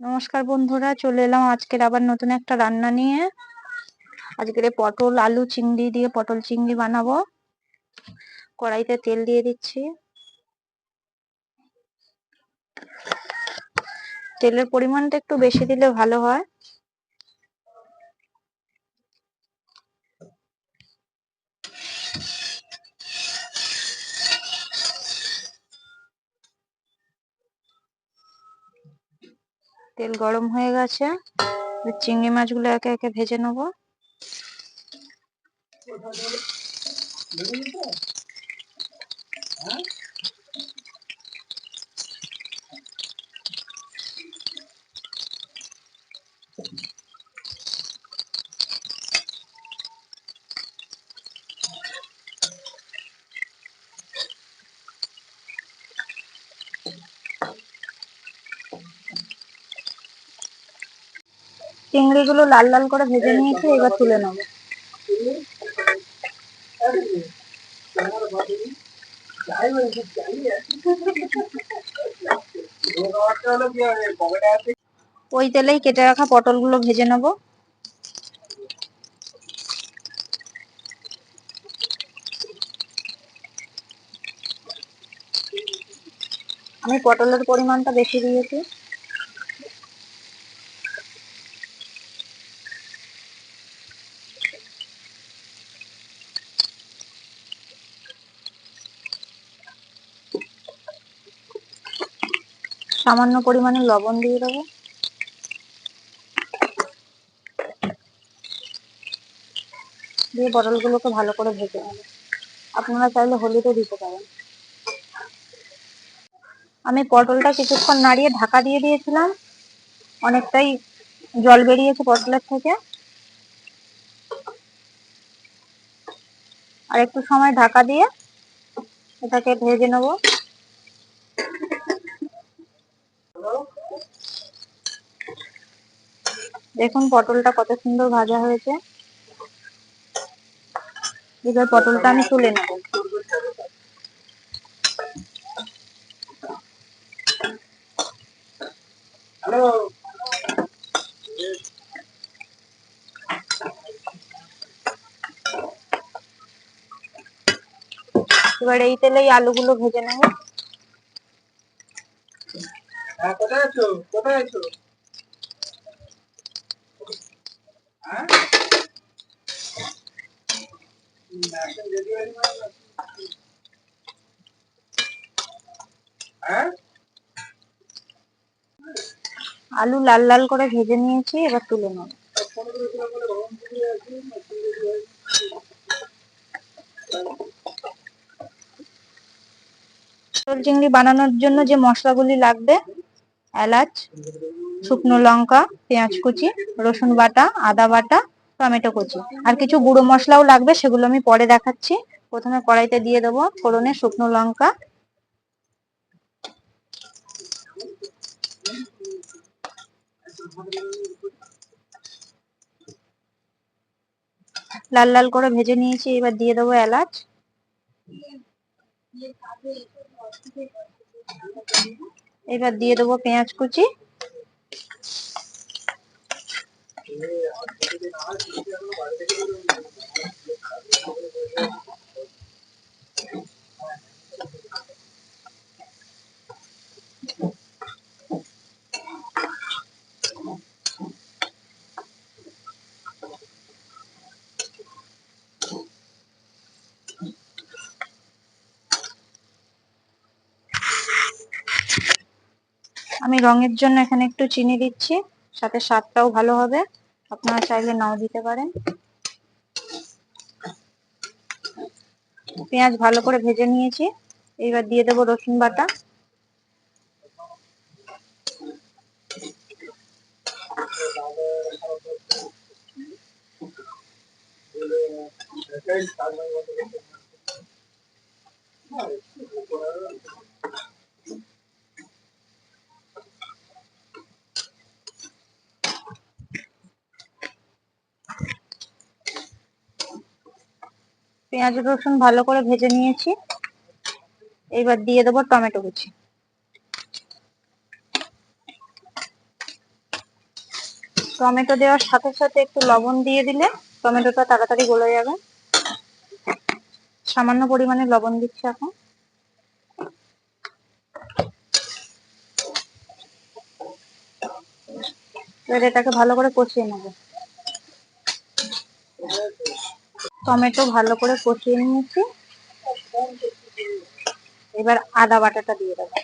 নমস্কার বন্ধুরা, চলে এলাম আজকের আবার নতুন একটা রান্না নিয়ে। আজকের পটল আলু চিংড়ি দিয়ে পটল চিংড়ি বানাবো। কড়াইতে তেল দিয়ে দিচ্ছি। তেলের পরিমাণটা একটু বেশি দিলে ভালো হয়। তেল গরম হয়ে গেছে, চিংড়ি মাছগুলো একে একে ভেজে নেবো। চিংড়িগুলো লাল লাল করে ভেজে নিয়েছি, এবার তুলে নেবো। ওই তেলেই কেটে রাখা পটলগুলো ভেজে নেবো। আমি পটলের পরিমাণটা বেশি দিয়েছি। সামান্য পরিমাণে লবণ দিয়ে দেবো। দিয়ে পটলগুলোকে ভালো করে ভেজে নেবো। আপনারা চাইলে হলুদও দিতে পারেন। আমি পটলটা কিছুক্ষণ নাড়িয়ে ঢাকা দিয়ে দিয়েছিলাম, অনেকটাই জল বেরিয়েছে পটলের থেকে। আর একটু সময় ঢাকা দিয়ে এটাকে ভেজে নেব। দেখুন পটলটা কত সুন্দর ভাজা হয়েছে। এবার পটলটা আমি তুলে নেব। এবার এই তেলেই আলুগুলো ভেজে নেব। কোথায় আছো? কোথায় আছো? আলু লাল লাল করে ভেজে নিয়েছি, এবার তুলে নেব। পটল চিংড়ি বানানোর জন্য যে মশলাগুলি লাগবে: এলাচ, শুকনো লঙ্কা, পেঁয়াজ কুচি, রসুন বাটা, আদা বাটা, টমেটো কুচি। আর কিছু গুঁড়ো মশলাও লাগবে, সেগুলো আমি পরে দেখাচ্ছি। প্রথমে কড়াইতে দিয়ে দেবো ফোড়নে শুকনো লঙ্কা, লাল লাল করে ভেজে নিয়েছি। এবার দিয়ে দেবো এলাচ, এবার দিয়ে দেবো পেঁয়াজ কুচি, আমি রঙের জন্য এখানে একটু চিনি দিচ্ছি, সাথে স্বাদটাও ভালো হবে। আপনারা চাইলে নাও দিতে পারেন। পেঁয়াজ ভালো করে ভেজে নিয়েছি, এবার দিয়ে দেবো রসুন বাটা, পেঁয়াজ রসুন ভালো করে ভেজে নিয়েছি। এবার দিয়ে দেবো টমেটো কুচি। টমেটো দেওয়ার সাথে সাথে একটু লবণ দিয়ে দিলে টমেটোটা তাড়াতাড়ি গলে যাবে। সামান্য পরিমাণে লবণ দিচ্ছি এখন। এবার এটাকে ভালো করে কষিয়ে নেব। টমেটো ভালো করে কষিয়ে নিয়েছি, এবার আদা বাটাটা দিয়ে দেবো।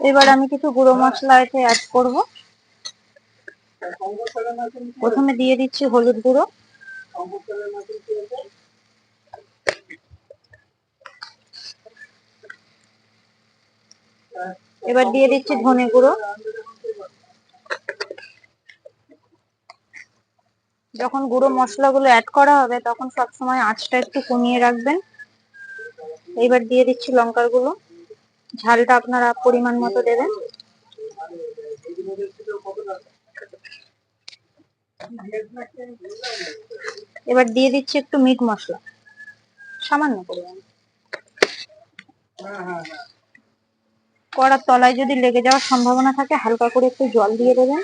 এবার আমি কিছু গুঁড়ো মশলা এতে অ্যাড করব। প্রথমে দিয়ে দিচ্ছি হলুদ গুঁড়ো, এবার দিয়ে দিচ্ছি ধনে গুঁড়ো। যখন গুঁড়ো মশলাগুলো অ্যাড করা হবে তখন সবসময় আঁচটা একটু কমিয়ে রাখবেন। এবার দিয়ে দিচ্ছি লঙ্কার গুঁড়ো, ঝালটা আপনারা পরিমাণ মতো দেবেন। এবার দিয়ে দিচ্ছি একটু মিট মশলা, সামান্য পরিমাণ। কড়ার তলায় যদি লেগে যাওয়ার সম্ভাবনা থাকে হালকা করে একটু জল দিয়ে দেবেন,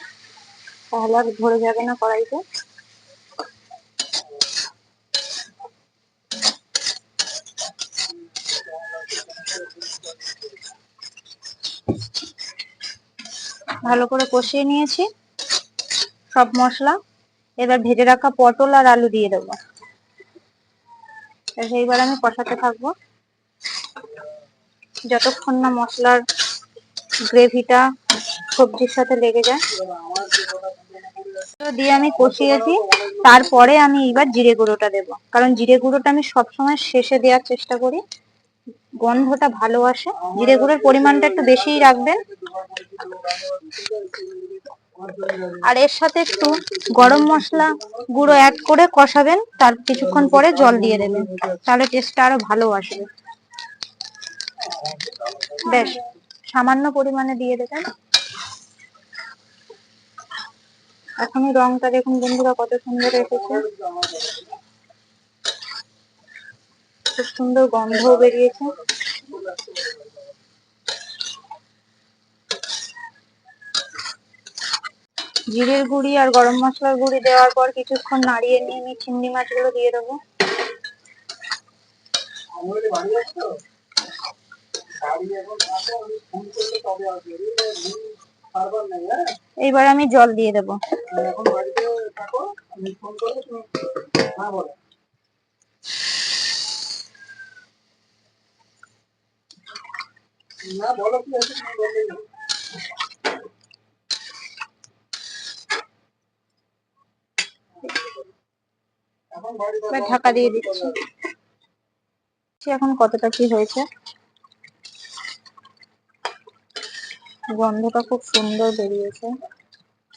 তাহলে আর ধরে যাবে না কড়াইতে। ভালো করে কষিয়ে নিয়েছি সব মশলা। এবার ভেজে রাখা পটল আর আলু দিয়ে দেবো। এইবার আমি কষাতে থাকবো যতক্ষণ না মশলার গ্রেভিটা সবজির সাথে লেগে যায়। দিয়ে আমি কষিয়েছি, তারপরে আমি এবার জিরে গুঁড়োটা দেবো, কারণ জিরে গুঁড়োটা আমি সবসময় শেষে দেওয়ার চেষ্টা করি, গন্ধটা ভালো আসে। জিরে গুঁড়োর পরিমাণটা একটু বেশিই রাখবেন। আর এর সাথে একটু গরম মশলা গুঁড়ো অ্যাড করে কষাবেন, তার কিছুক্ষণ পরে জল দিয়ে দেবেন, তাহলে টেস্টটা আরো ভালো আসবে। বেশ সামান্য পরিমাণে দিয়ে দেবেন। এখনই রংটা দেখুন বন্ধুরা কত সুন্দর এসেছে, খুব সুন্দর গন্ধও বেরিয়েছে। জিরের গুঁড়ি আর গরম মশলার গুঁড়ি দেওয়ার পর কিছুক্ষণ নাড়িয়ে নিয়ে আমি চিংড়ি মাছগুলো দিয়ে দেবো। এইবার আমি জল দিয়ে দেবো। ঢাকা দিয়ে দিচ্ছি। এখন কতটা কি হয়েছে, গন্ধটা খুব সুন্দর বেরিয়েছে,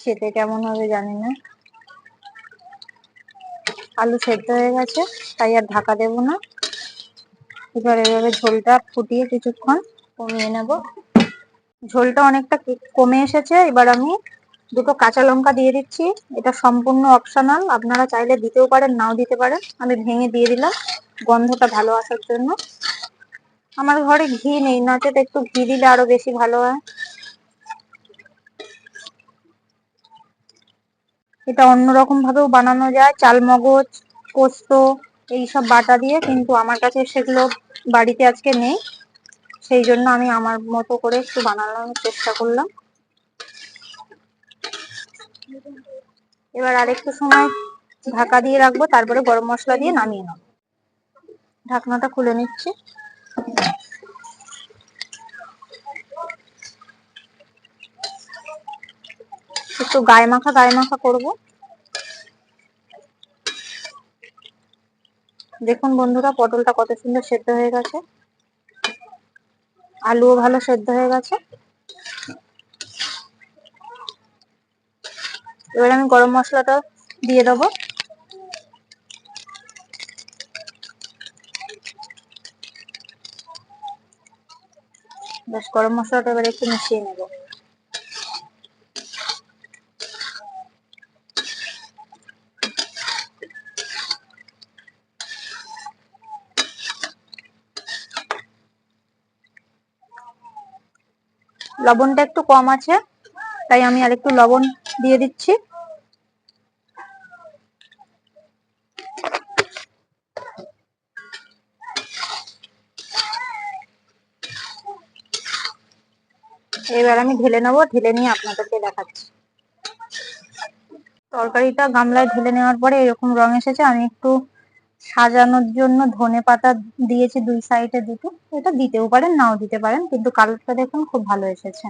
খেতে কেমন হবে জানি না। আলু সেদ্ধ হয়ে গেছে, তাই আর ঢাকা দেব না। এবার এভাবে ঝোলটা ফুটিয়ে কিছুক্ষণ কমিয়ে নেব। ঝোলটা অনেকটা কমে এসেছে, এবার আমি দুটো কাঁচা লঙ্কা দিয়ে দিচ্ছি। এটা সম্পূর্ণ অপশনাল, আপনারা চাইলে দিতেও পারেন নাও দিতে পারেন, আমি ভেঙে দিয়ে দিলাম গন্ধটা ভালো আসার জন্য। আমার ঘরে ঘি নেই, নচেত একটু ঘি দিলে আরো বেশি ভালো হয়। এটা অন্যরকম ভাবেও বানানো যায়, চালমগজ, পোস্ত এইসব বাটা দিয়ে, কিন্তু আমার কাছে সেগুলো বাড়িতে আজকে নেই, সেই জন্য আমি আমার মতো করে একটু বানানোর চেষ্টা করলাম। এবার আরেকটু সময় ঢাকা দিয়ে রাখবো, তারপরে গরম মশলা দিয়ে নামিয়ে নেব। ঢাকনাটা খুলে নিচ্ছি। একটু গায়ে মাখা করবো। দেখুন বন্ধুরা পটলটা কত সুন্দর সেদ্ধ হয়ে গেছে, আলুও ভালো সেদ্ধ হয়ে গেছে। এবার আমি গরম মশলাটা দিয়ে দেবো। বেশ গরম মশলাটা এবার একটু মিশিয়ে নেব। লবণটা একটু কম আছে, তাই আমি আরেকটু লবণ দিয়ে দিচ্ছি। এবার আমি ঢেলে নেবো, ঢেলে নিয়ে আপনাদেরকে দেখাচ্ছি। তরকারিটা গামলায় ঢেলে নেওয়ার পরে এরকম রং এসেছে। আমি একটু সাজানোর জন্য ধনেপাতা দিয়েছি দুই সাইডে দুটো, এটা দিতেও পারেন নাও দিতে পারেন, কিন্তু কালারটা দেখুন খুব ভালো এসেছে।